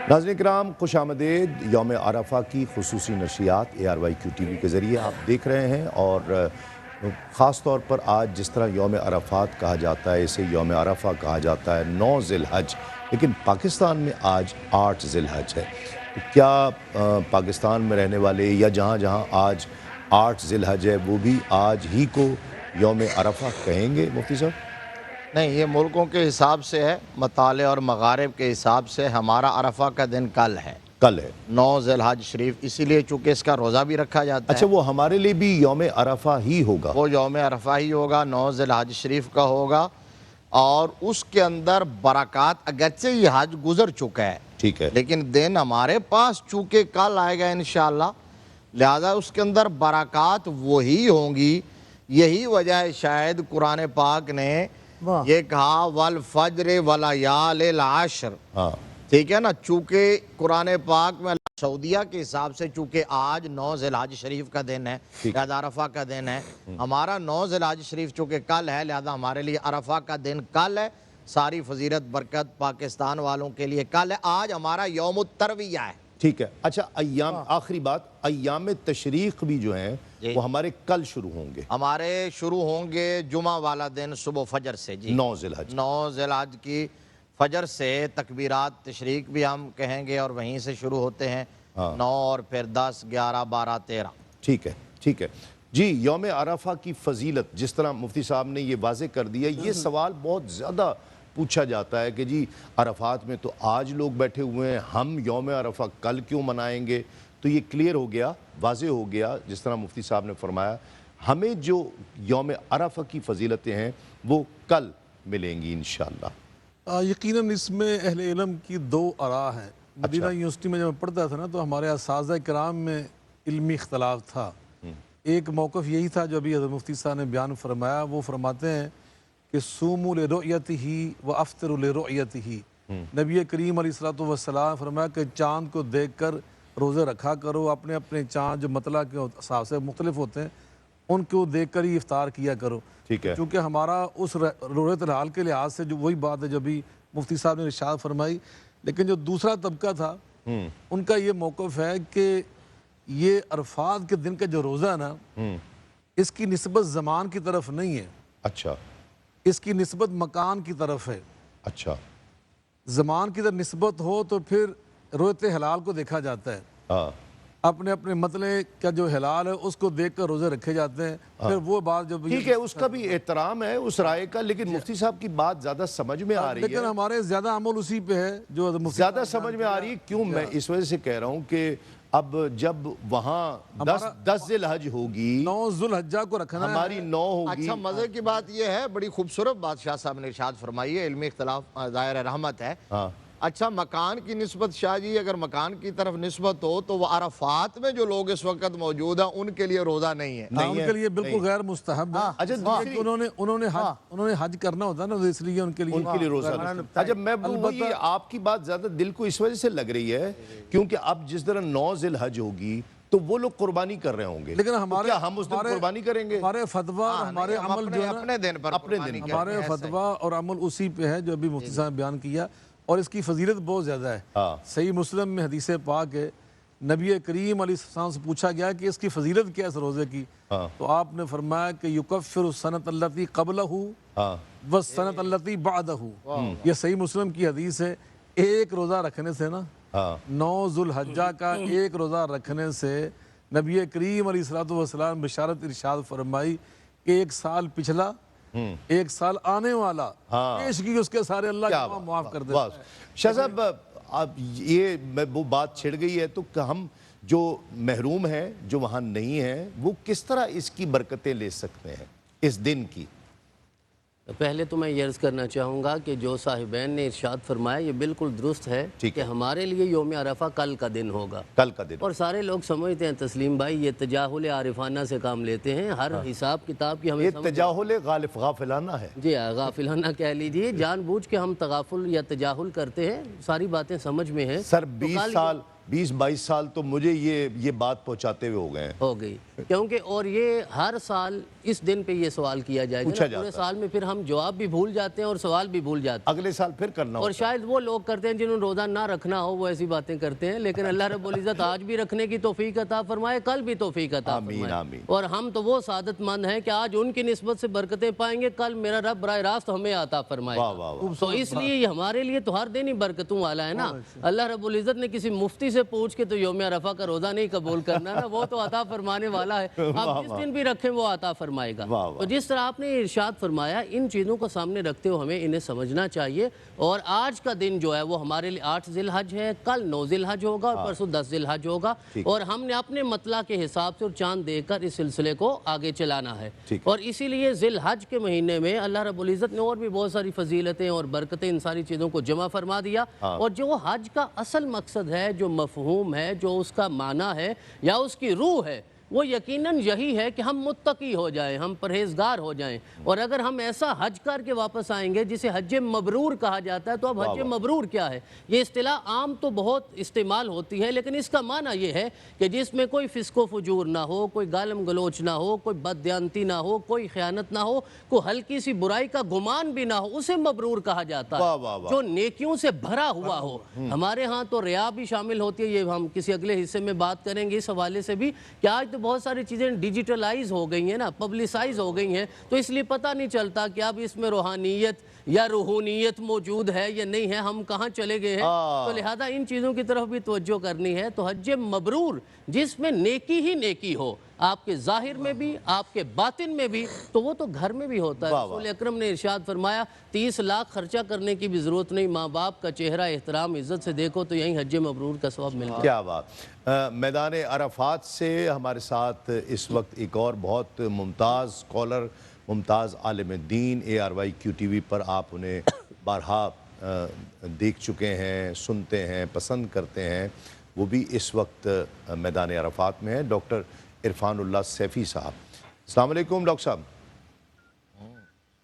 ناظرین کرام خوش آمدید۔ یوم عرفہ کی خصوصی نشریات ARYQ TV کے ذریعے آپ دیکھ رہے ہیں، اور خاص طور پر آج جس طرح یوم عرفات کہا جاتا ہے، اسے یوم عرفہ کہا جاتا ہے 9 ذی الحج، لیکن پاکستان میں آج 8 ذی الحج ہے۔ کیا پاکستان میں رہنے والے یا جہاں جہاں آج 8 ذی الحج ہے وہ بھی آج ہی کو یوم عرفہ کہیں گے مفتی صاحب؟ نہیں، یہ ملکوں کے حساب سے ہے، مطالع اور مغارب کے حساب سے ہمارا عرفہ کا دن کل ہے، کل ہے 9 ذی الحج شریف، اسی لیے چونکہ اس کا روزہ بھی رکھا جاتا ہے۔ اچھا، وہ ہمارے لیے بھی یوم عرفہ ہی ہوگا؟ وہ یوم عرفہ ہی ہوگا، 9 ذی الحج شریف کا ہوگا، اور اس کے اندر برکات، اگرچہ یہ حج گزر چکا ہے ٹھیک ہے، لیکن دن ہمارے پاس چونکہ کل آئے گا انشاءاللہ، لہذا اس کے اندر برکات وہی ہوں گی۔ یہی وجہ ہے شاید قرآن پاک نے یہ کہا والفجر ولیال العشر، ٹھیک ہے نا، چونکہ قرآن پاک میں سعودیہ کے حساب سے چونکہ آج 9 ذی الحج شریف کا دن ہے، لہذا عرفہ کا دن ہے، ہمارا 9 ذی الحج شریف چونکہ کل ہے، لہذا ہمارے لیے عرفہ کا دن کل ہے۔ ساری فضیلت برکت پاکستان والوں کے لیے کل ہے، آج ہمارا یوم الترویہ ہے۔ ٹھیک ہے۔ اچھا، ایام، آخری بات، ایام تشریق بھی جو ہیں وہ ہمارے کل شروع ہوں گے؟ ہمارے شروع ہوں گے جمعہ والا دن صبح فجر سے، جی 9 ذی الحج، 9 ذی الحج کی فجر سے تکبیرات تشریق بھی ہم کہیں گے، اور وہیں سے شروع ہوتے ہیں 9 اور پھر 10 11 12 13۔ ٹھیک ہے، ٹھیک ہے جی۔ یوم عرفہ کی فضیلت جس طرح مفتی صاحب نے یہ واضح کر دیا، یہ سوال بہت زیادہ پوچھا جاتا ہے کہ جی عرفات میں تو آج لوگ بیٹھے ہوئے ہیں، ہم یوم عرفہ کل کیوں منائیں گے؟ تو یہ کلیئر ہو گیا، واضح ہو گیا، جس طرح مفتی صاحب نے فرمایا ہمیں جو یوم عرفہ کی فضیلتیں ہیں وہ کل ملیں گی انشاءاللہ۔ یقیناً اس میں اہل علم کی 2 آراء ہیں۔ مدینہ یونیورسٹی میں جب میں پڑھتا تھا نا تو ہمارے اساتذہ کرام میں علمی اختلاف تھا۔ ایک موقف یہی تھا جو ابھی حضرت مفتی صاحب نے بیان فرمایا، وہ فرماتے ہیں کہ صوموا لرؤیتہ وافطروا لرؤیتہ۔ نبی کریم علیہ الصلوۃ والسلام فرمایا کہ چاند کو دیکھ کر روزے رکھا کرو، اپنے اپنے چاند جو مطلع کے حساب سے مختلف ہوتے ہیں ان کو دیکھ کر ہی افطار کیا کرو۔ ٹھیک ہے، کیونکہ ہمارا اس رویت الحال کے لحاظ سے جو وہی بات ہے جو بھی مفتی صاحب نے ارشاد فرمائی، لیکن جو دوسرا طبقہ تھا ان کا یہ موقف ہے کہ یہ عرفات کے دن کا جو روزہ ہے نا، اس کی نسبت زمان کی طرف نہیں ہے، اچھا اس کی نسبت مکان کی طرف ہے۔ اچھا، زمان کی طرف نسبت ہو تو پھر رویت ہلال کو دیکھا جاتا ہے، ہاں اپنے اپنے مطلع کا جو ہلال ہے اس کو دیکھ کر روزے رکھے جاتے ہیں۔ پھر وہ بات جو ٹھیک ہے، اس کا بھی احترام ہے اس رائے کا، لیکن مفتی صاحب کی بات زیادہ سمجھ میں آ رہی ہے، لیکن ہمارے زیادہ عمل اسی پہ ہے جو زیادہ سمجھ میں آ رہی ہے۔ کیوں میں اس وجہ سے کہہ رہا ہوں کہ اب جب وہاں 10 ذی الحج ہوگی، 9 ذی الحجہ کو رکھنا ہے، ہماری 9 ہوگی۔ اچھا، مزے کی بات یہ ہے، بڑی خوبصورت بات شاہ صاحب نے ارشاد فرمائی ہے، علمی اختلاف ظاہر رحمت ہے۔ اچھا، مکان کی نسبت شاہ جی، اگر مکان کی طرف نسبت ہو تو وہ عرفات میں جو لوگ اس وقت موجود ہیں ان کے لیے روزہ نہیں ہے، ان کے لیے بالکل غیر مستحب ہے، انہوں نے حج کرنا ہوتا ہے نا، اس لیے ان کے لیے روزہ نہیں۔ اچھا، میں یہ آپ کی بات زیادہ دل کو اس وجہ سے لگ رہی ہے کیونکہ اب جس طرح 9 ذی الحج ہوگی تو وہ لوگ قربانی کر رہے ہوں گے، لیکن کیا ہم اس دن قربانی کریں گے؟ ہمارے فتویٰ اور ہمارے عمل جو ہے اپنے دن پر ہمارے فتویٰ اور عمل اسی پہ ہے جو ابھی مفتی صاحب نے بیان کیا، اور اس کی فضیلت بہت زیادہ ہے۔ صحیح مسلم میں حدیث پاک ہے، نبی کریم علیہ السلام سے پوچھا گیا کہ اس کی فضیلت کیا ہے اس روزے کی، تو آپ نے فرمایا کہ یکفر السنۃ التی قبلہ والسنۃ التی بعدہ۔ یہ صحیح مسلم کی حدیث ہے۔ ایک روزہ رکھنے سے نا، 9 ذی الحجہ کا ایک روزہ رکھنے سے نبی کریم علیہ الصلوۃ والسلام بشارت ارشاد فرمائی کہ 1 سال پچھلا، 1 سال آنے والا پیش کی اس کے سارے اللہ کے معاف کر دے۔ شاہ صاحب، اب یہ وہ بات چھڑ گئی ہے تو ہم جو محروم ہیں، جو وہاں نہیں ہیں، وہ کس طرح اس کی برکتیں لے سکتے ہیں اس دن کی؟ پہلے تو میں یہ عرض کرنا چاہوں گا کہ جو صاحبین نے ارشاد فرمایا یہ بالکل درست ہے کہ ہمارے لیے یوم عرفہ کل کا دن ہوگا، کل کا دن، اور سارے لوگ سمجھتے ہیں تسلیم بھائی یہ تجاہل عارفانہ سے کام لیتے ہیں، ہر حساب کتاب کی ہمیں یہ تجاہل غافلانہ ہے، جی غافلانہ کہہ لیجیے، جان بوجھ کے ہم تغافل یا تجاہل کرتے ہیں، ساری باتیں سمجھ میں ہیں۔ سر 20 سال 20-22 سال تو مجھے یہ بات پہنچاتے ہوئے ہو گئے ہیں. ہو گئی کیونکہ اور یہ ہر سال اس دن پہ یہ سوال کیا جائے گا پورے سال میں، پھر ہم جواب بھی بھول جاتے ہیں اور سوال بھی بھول جاتے ہیں. اگلے سال پھر کرنا اور شاید وہ لوگ کرتے ہیں جنہوں نے روزہ نہ رکھنا ہو وہ ایسی باتیں کرتے ہیں، لیکن اللہ رب العزت آج بھی رکھنے کی توفیق عطا فرمائے، کل بھی توفیق عطا فرمائے. اور ہم تو وہ سعادت مند ہیں کہ آج ان کی نسبت سے برکتیں پائیں گے، کل میرا رب براہ راست ہمیں عطا فرمائے. تو اس لیے یہ ہمارے لیے تو ہر دن ہی برکتوں والا ہے نا. اللہ رب العزت نے کسی مفتی سے پوچھ کے تو یوم عرفہ کا روزہ نہیں قبول کرنا نا، وہ تو عطا فرمانے والا ہے. آپ جس دن بھی رکھیں وہ عطا فرمائے گا. تو جس طرح آپ نے ارشاد فرمایا، ان چیزوں کو سامنے رکھتے ہوئے ہمیں انہیں سمجھنا چاہیے. اور آج کا دن جو ہے وہ ہمارے لیے 8 ذی الحج ہے، کل 9 ذی الحج ہوگا اور پرسوں 10 ذی الحج ہوگا. اور ہم نے اپنے مطلع کے حساب سے اور چاند دیکھ کر اس سلسلے کو آگے چلانا ہے. اور اسی لیے ذی الحج کے مہینے میں اللہ رب العزت نے اور بھی بہت ساری فضیلتیں اور برکتیں ان ساری چیزوں کو جمع فرما دیا. اور جو حج کا اصل مقصد ہے، جو مفہوم ہے، جو اس کا معنی ہے یا اس کی روح ہے، وہ یقیناً یہی ہے کہ ہم متقی ہو جائیں، ہم پرہیزگار ہو جائیں. اور اگر ہم ایسا حج کر کے واپس آئیں گے جسے حج مبرور کہا جاتا ہے، تو اب حج مبرور کیا ہے؟ یہ اصطلاح عام تو بہت استعمال ہوتی ہے، لیکن اس کا معنی یہ ہے کہ جس میں کوئی فسق و فجور نہ ہو، کوئی گالم گلوچ نہ ہو، کوئی بددیانتی نہ ہو، کوئی خیانت نہ ہو، کوئی ہلکی سی برائی کا گمان بھی نہ ہو، اسے مبرور کہا جاتا ہے. جو نیکیوں سے بھرا ہوا ہو. ہمارے ہاں تو ریا بھی شامل ہوتی ہے، یہ ہم کسی اگلے حصے میں بات کریں گے اس حوالے سے بھی کہ آج تو بہت ساری چیزیں ڈیجیٹلائز ہو گئی ہیں نا، پبلسائز ہو گئی ہیں، تو اس لیے پتہ نہیں چلتا کہ اب اس میں روحانیت یا روحانیت موجود ہے یا نہیں ہے، ہم کہاں چلے گئے ہیں. تو لہذا ان چیزوں کی طرف بھی توجہ کرنی ہے. تو حج مبرور جس میں نیکی ہی نیکی ہو، آپ کے ظاہر میں بھی، آپ کے باطن میں بھی، تو وہ تو گھر میں بھی ہوتا ہے. رسول اکرم نے ارشاد فرمایا 30 لاکھ خرچہ کرنے کی بھی ضرورت نہیں، ماں باپ کا چہرہ احترام عزت سے دیکھو تو یہیں حج مبرور کا ثواب ملتا ہے. کیا بات. میدان عرفات سے ہمارے ساتھ اس وقت ایک اور بہت ممتاز اسکالر، ممتاز عالم دین، ARYQ-TV پر آپ انہیں بارہا دیکھ چکے ہیں، سنتے ہیں، پسند کرتے ہیں. وہ بھی اس وقت میدان عرفات میں ہیں، ڈاکٹر عرفان اللہ سیفی صاحب. السلام علیکم ڈاکٹر صاحب.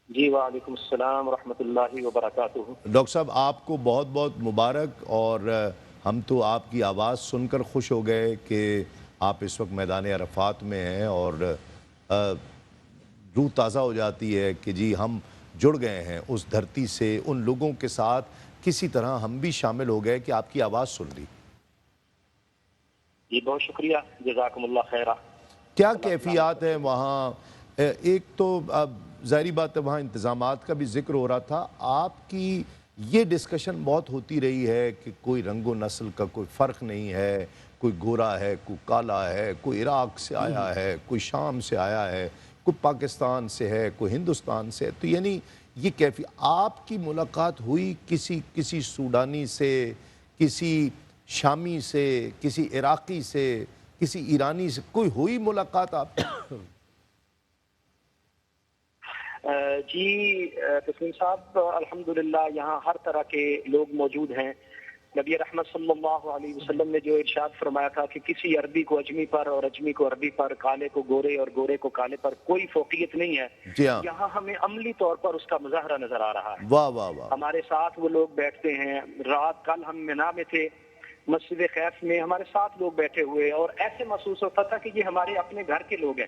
جی وعلیکم السلام ورحمۃ اللہ وبرکاتہ. ڈاکٹر صاحب آپ کو بہت بہت مبارک. اور ہم تو آپ کی آواز سن کر خوش ہو گئے کہ آپ اس وقت میدان عرفات میں ہیں، اور روح تازہ ہو جاتی ہے کہ جی ہم جڑ گئے ہیں اس دھرتی سے، ان لوگوں کے ساتھ کسی طرح ہم بھی شامل ہو گئے کہ آپ کی آواز سن لی. جی بہت شکریہ، جزاکم اللہ خیرہ. کیا کیفیات ہیں وہاں؟ ایک تو ظاہری بات ہے وہاں انتظامات کا بھی ذکر ہو رہا تھا. آپ کی یہ ڈسکشن بہت ہوتی رہی ہے کہ کوئی رنگ و نسل کا کوئی فرق نہیں ہے، کوئی گورا ہے، کوئی کالا ہے، کوئی عراق سے آیا ہے، کوئی شام سے آیا ہے، کوئی پاکستان سے ہے، کوئی ہندوستان سے ہے. تو یعنی یہ آپ کی ملاقات ہوئی کسی سوڈانی سے، کسی شامی سے، کسی عراقی سے، کسی ایرانی سے کوئی ہوئی ملاقات آپ؟ جی تسلیم صاحب، الحمدللہ یہاں ہر طرح کے لوگ موجود ہیں. نبی رحمت صلی اللہ علیہ وسلم نے جو ارشاد فرمایا تھا کہ کسی عربی کو اجمی پر اور اجمی کو عربی پر، کالے کو گورے اور گورے کو کالے پر کوئی فوقیت نہیں ہے. جی ہاں. یہاں ہمیں عملی طور پر اس کا مظاہرہ نظر آ رہا ہے. واہ واہ واہ. ہمارے ساتھ وہ لوگ بیٹھتے ہیں. رات کل ہم مینا میں تھے، مسجد خیف میں ہمارے ساتھ لوگ بیٹھے ہوئے، اور ایسے محسوس ہوتا تھا کہ یہ ہمارے اپنے گھر کے لوگ ہیں،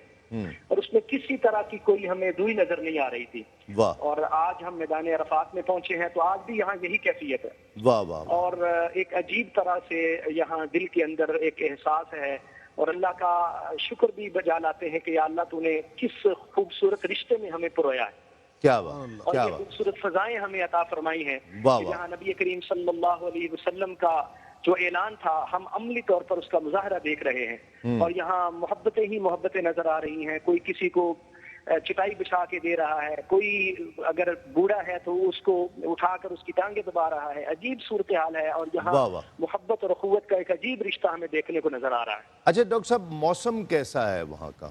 اور اس میں کسی طرح کی کوئی ہمیں دوئی نظر نہیں آ رہی تھی. اور آج ہم میدان عرفات میں پہنچے ہیں تو آج بھی یہاں یہی کیفیت ہے. اور ایک عجیب طرح سے یہاں دل کے اندر ایک احساس ہے، اور اللہ کا شکر بھی بجا لاتے ہیں کہ یا اللہ تو نے کس خوبصورت رشتے میں ہمیں پرویا ہے. کیا بات. اور یہ خوبصورت فضائیں ہمیں عطا فرمائی ہیں. یہاں نبی کریم صلی اللہ علیہ وسلم کا جو اعلان تھا ہم عملی طور پر اس کا مظاہرہ دیکھ رہے ہیں. اور یہاں محبتیں ہی محبتیں نظر آ رہی ہیں. کوئی کسی کو چٹائی بچھا کے دے رہا ہے، کوئی اگر بوڑھا ہے تو اس کو اٹھا کر اس کی ٹانگیں دبا رہا ہے. عجیب صورتحال ہے، اور یہاں محبت اور اخوت کا ایک عجیب رشتہ ہمیں دیکھنے کو نظر آ رہا ہے. اچھا ڈاکٹر صاحب، موسم کیسا ہے وہاں کا؟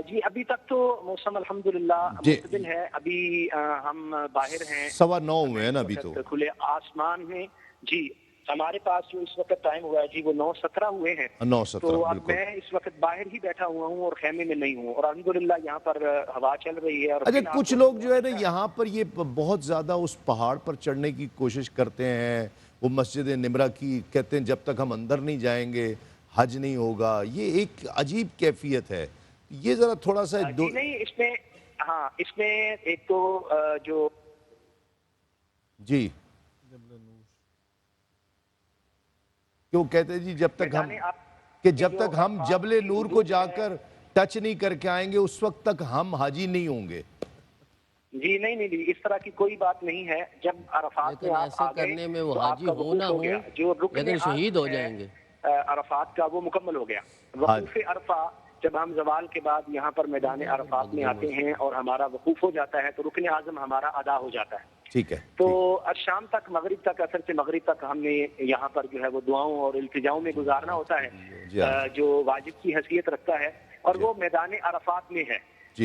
جی ابھی تک تو موسم الحمدللہ معتدل ہے. ابھی ہم باہر ہیں، 9:15 ہوئے ہیں نا ابھی تو، کھلے آسمان میں. جی ہمارے پاس جو اس وقت ٹائم ہوا ہے جی وہ 9:17 ہوئے ہیں. 9:17 تو اب بالکل. میں اس وقت باہر ہی بیٹھا ہوا ہوں اور خیمے میں نہیں ہوں, اور الحمدللہ یہاں پر ہوا چل رہی ہے. اور اچھا کچھ لوگ جو ہے نا یہاں پر یہ بہت زیادہ اس پہاڑ پر چڑھنے کی کوشش کرتے ہیں, وہ مسجد نمرہ کی کہتے ہیں جب تک ہم اندر نہیں جائیں گے حج نہیں ہوگا. یہ ایک عجیب کیفیت ہے, یہ ذرا تھوڑا سا جی نہیں اس میں ہاں اس میں ایک تو جو جی کیوں کہتے ہیں جی جب تک ہم کہ جب تک ہم جبل نور کو جا کر ٹچ نہیں کر کے آئیں گے اس وقت تک ہم حاجی نہیں ہوں گے. جی نہیں اس طرح کی کوئی بات نہیں ہے. جب عرفات میں ایسے کرنے میں وہ حاجی ہو نہ ہو لیکن شہید ہو جائیں گے. عرفات کا وہ مکمل ہو گیا. وقوف عرفہ جب ہم زوال کے بعد یہاں پر میدان عرفات میں آتے ہیں اور ہمارا وقوف ہو جاتا ہے تو رکن اعظم ہمارا ادا ہو جاتا ہے. ٹھیک ہے. تو شام تک مغرب تک عصر سے مغرب تک ہم نے یہاں پر جو ہے وہ دعاؤں اور التجاؤں میں گزارنا ہوتا ہے جو واجب کی حیثیت رکھتا ہے, اور وہ میدان عرفات میں ہے.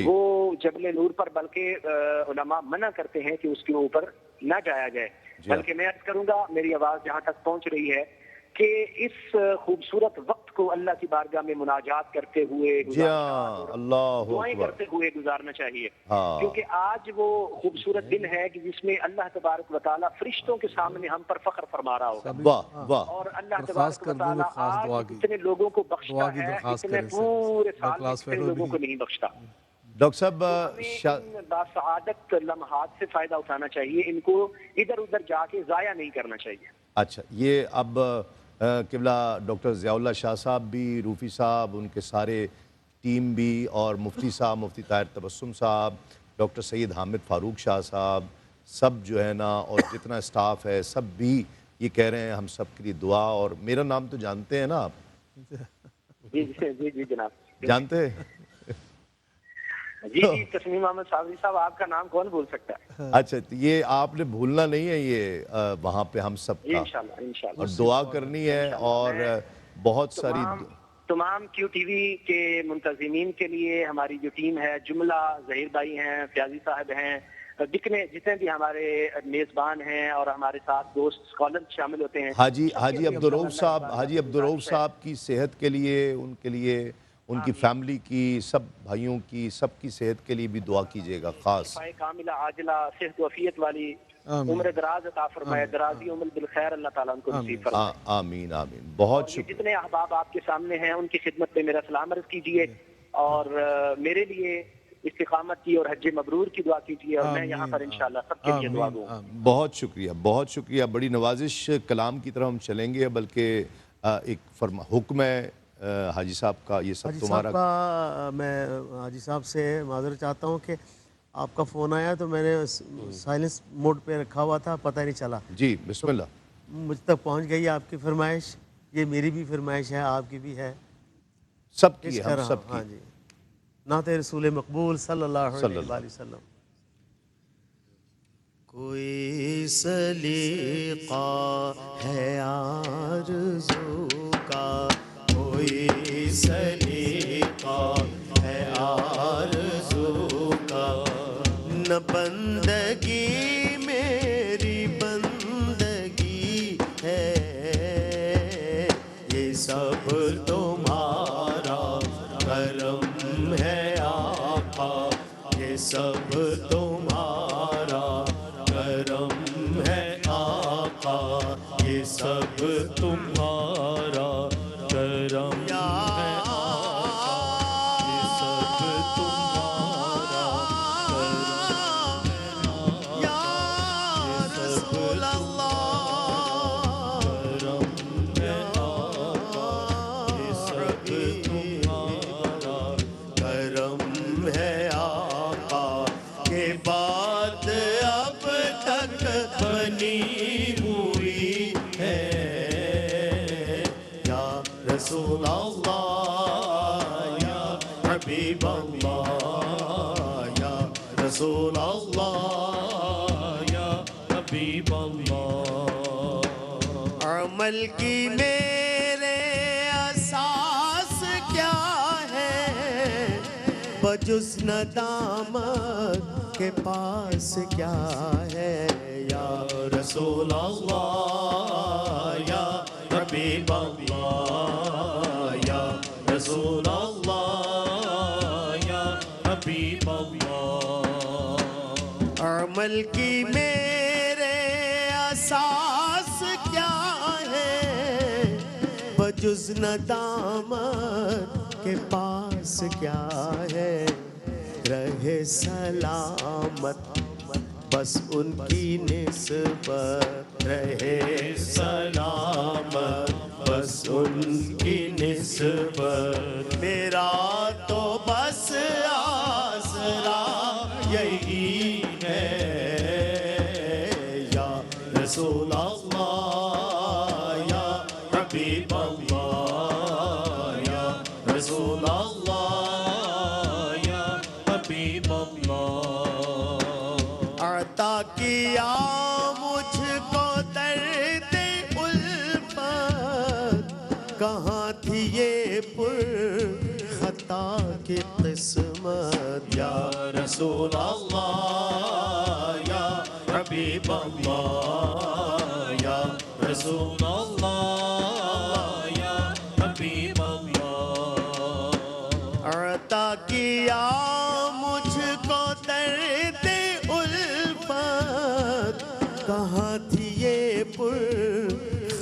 وہ جبل نور پر بلکہ علماء منع کرتے ہیں کہ اس کے اوپر نہ جایا جائے. بلکہ میں عرض کروں گا, میری آواز جہاں تک پہنچ رہی ہے, کہ اس خوبصورت وقت کو اللہ کی بارگاہ میں مناجات کرتے ہوئے دعائیں کرتے ہوئے گزارنا چاہیے. کیونکہ آج وہ خوبصورت دن ہے کہ جس میں اللہ تبارک و تعالیٰ فرشتوں کے سامنے ہم پر فخر فرما رہا ہوگا. اور اللہ تبارک و تعالیٰ آج اتنے لوگوں کو بخشتا ہے اتنے پورے سال میں اتنے لوگوں کو نہیں بخشتا. ڈاکٹر صاحب باسعادت لمحات سے فائدہ اٹھانا چاہیے, ان کو ادھر ادھر جا کے ضائع نہیں کرنا چاہیے. اچھا یہ اب قبلہ ڈاکٹر ضیاء اللہ شاہ صاحب بھی, روفی صاحب, ان کے سارے ٹیم بھی, اور مفتی صاحب مفتی طاہر تبسم صاحب, ڈاکٹر سید حامد فاروق شاہ صاحب, سب جو ہے نا, اور جتنا اسٹاف ہے سب بھی یہ کہہ رہے ہیں ہم سب کے لیے دعا. اور میرا نام تو جانتے ہیں نا آپ؟ جی جناب جانتے ہیں. جی تسنیم احمد صابری صاحب, آپ کا نام کون بھول سکتا ہے. اچھا یہ آپ نے بھولنا نہیں ہے, یہ وہاں پہ ہم سب کا انشاءاللہ اور دعا کرنی ہے. اور بہت ساری تمام کیو ٹی وی کے منتظمین کے لیے ہماری جو ٹیم ہے, جملہ ظہیر بھائی ہیں, فیاضی صاحب ہیں, جتنے بھی ہمارے میزبان ہیں اور ہمارے ساتھ دوست اسکالر شامل ہوتے ہیں, حاجی عبدالرؤف صاحب کی صحت کے لیے, ان کے لیے, ان کی فیملی کی, سب بھائیوں کی, سب کی صحت کے لیے بھی دعا کیجیے گا خاص. شفائے کاملہ عاجلہ صحت و عافیت والی عمر دراز عطا فرمائے, درازی عمر بالخیر اللہ تعالیٰ ان کو نصیب فرمائے. آمین آمین. بہت شکریہ. جتنے احباب آپ کے سامنے ہیں ان کی خدمت میں میرا سلام عرض کیجیے, اور میرے لیے استقامت کی اور حج مبرور کی دعا کیجیے, اور میں یہاں پر انشاءاللہ سب کے لیے دعا دوں. بہت شکریہ, بہت شکریہ. بڑی نوازش کلام کی طرف ہم چلیں گے, بلکہ ایک حکم ہے حاجی صاحب کا, یہ سب تمہارا. میں حاجی صاحب سے معذرت چاہتا ہوں کہ آپ کا فون آیا تو میں نے سائلنس موڈ پہ رکھا ہوا تھا, پتہ نہیں چلا. جی بسم اللہ. مجھ تک پہنچ گئی آپ کی فرمائش, یہ میری بھی فرمائش ہے, آپ کی بھی ہے, سب کی, ہم سب کی. ہاں جی, نعت رسول مقبول صلی اللہ علیہ وسلم. کوئی سلیقہ ہے آرزو کا, کوئی سلیقہ ہے آرزو کا, نہ بندگی میری بندگی ہے, یہ سب تمہارا کرم ہے آقا, یہ سب تمہارا کرم ہے آقا, یہ سب تمہارا کرم ہے آقا, یہ سب تمہارا کرم ہے آقا, یہ سب کرم ہے آقا, یہ سب تمہارا کرم ہے آقا. کہ بات اب تک بنی ہوئی ہے, یا رسول اللہ یا حبیب اللہ, یا رسول اللہ یا حبیب اللہ. عمل کی میرے اساس کیا ہے, بجز ندامت کے پاس کیا ہے, یا رسول اللہ یا حبیب اللہ یا رسول اللہ یا حبیب اللہ. عمل کی میرے اساس کیا ہے بجز ندامت کے پاس کیا ہے. رہے سلامت بس ان کی نسبت رہے سلامت بس ان کی نسبت. میرا تو بس آسرا یہی ہے یا رسول اللہ یا حبیب اللہ یا رسول اللہ یا حبیب اللہ. عطا کیا مجھ کو درد الفت کہاں تھی یہ پر خطا کی قسمت. یا رسول اللہ یا حبیب اللہ یا رسول اللہ یا حبیب اللہ. عطا کیا مجھ کو درد الفت کہاں تھی یہ پر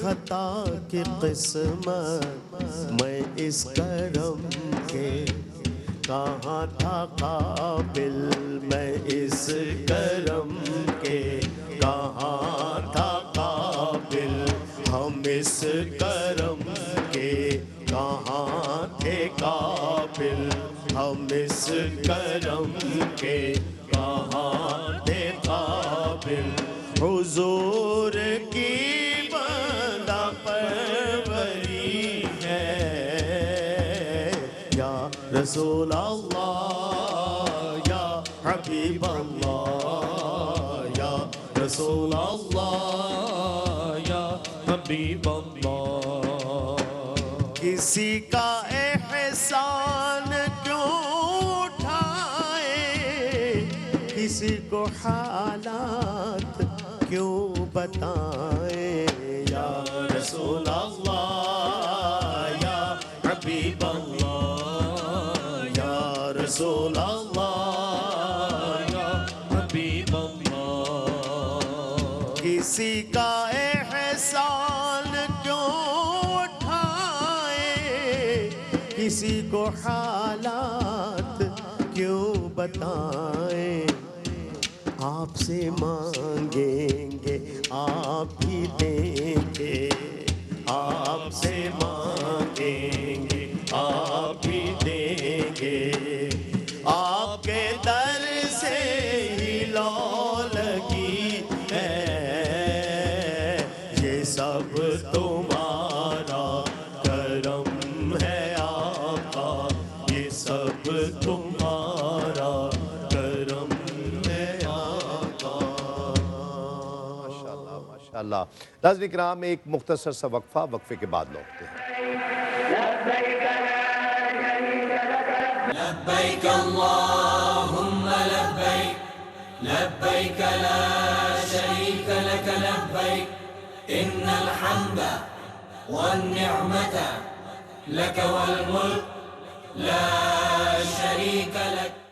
خطا کی قسمت. میں اس کرم کے کہاں تھا قابل میں اس کرم کے کہاں تھا قابل. ہم اس کرم کے کہاں تھے قابل ہم اس کرم کے کہاں تھے قابل. حضور کی بندہ پروری ہے یا رسول اللہ یا حبیب اللہ یا رسول اللہ یا حبیب اللہ. کسی کا احسان کیوں اٹھائے کسی کو حالات کیوں بتائیں. یا رسول اللہ یا حبیب اللہ یا رسول اللہ یا حبیب اللہ. کسی کا احسان کیوں اٹھائے کسی کو حالات کیوں بتائیں. آپ سے مانگیں گے آپ ہی دیں گے آپ سے مانگیں گے آپ ہی دیں گے. آپ کے در سے ہی لو لگی ہے یہ سب تمہارا کرم ہے آقا یہ سب تمہارا کرم ہے آقا. ماشاءاللہ. ناظرین کرام ایک مختصر سا وقفہ وقفے کے بعد لوٹتے ہیں. لبیک اللہم لبیک لبیک لا شریک لک لبیک ان الحمد والنعمت لک والملک لا شریک لک.